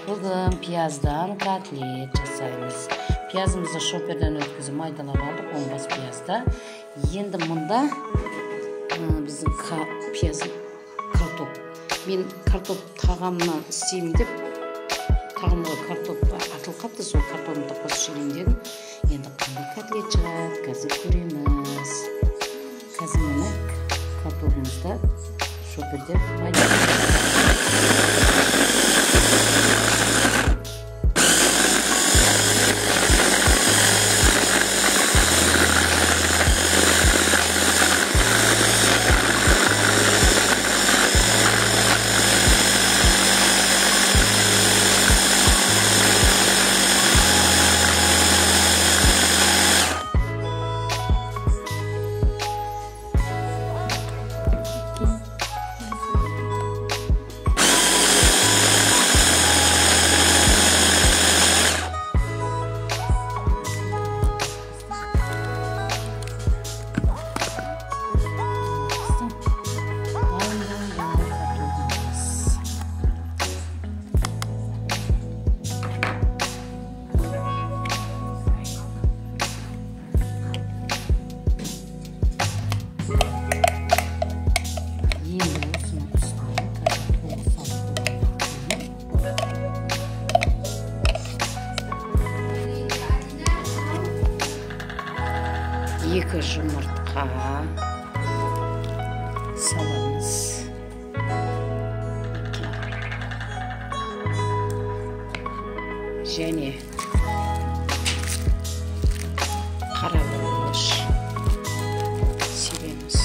Bugün piyazdan katlet жасаймыз. Piyazımızı şoperden ötkізіп майдалап алдық, оңбас piyazda. Енді мұнда біздің piyaz картоп. Мен картоп тағамнан істеймін деп, тағамға картоп атылып қапты, сол картопымды қосып жіберейін дедім. Енді қандай котлет шығады, қазір көреміз. Қазір міне картопымызды шоперде майдалап. Екі жұмыртқа саламыз. Және қарабауыш себеміз.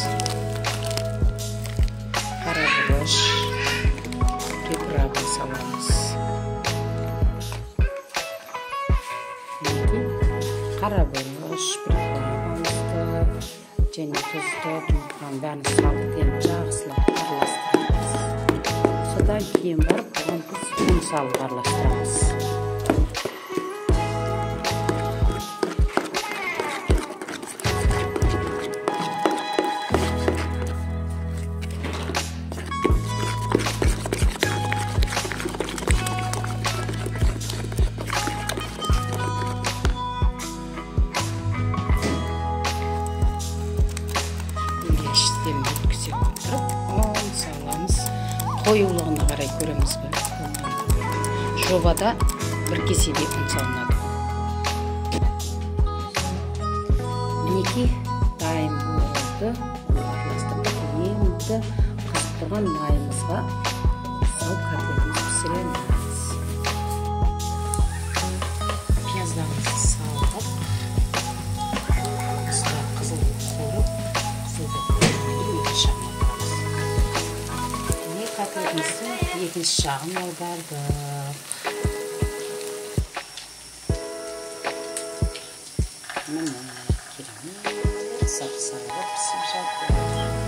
Қарабауыш приправа саламыз. Қарабауыш және тұзды жұмыртқаның бәрін салып, енді жақсылап араластырамыз. Содан кейін барып, оған тұз салып араластырамыз. Өткізе отырып, он саламыз. Қоюлығына қарай көреміз бе. Жобада бір кеседе ұн салынады. Мінекей дайын болды. Араластырдық. Енді қызып тұрған майымызға салып котлетімізді пісіреміз. Пияздағымызды салып, үстіне қызыл қорып, котлетімізді екінші жағын аудардық. Міне керемет сап-сары пісіп жатыр.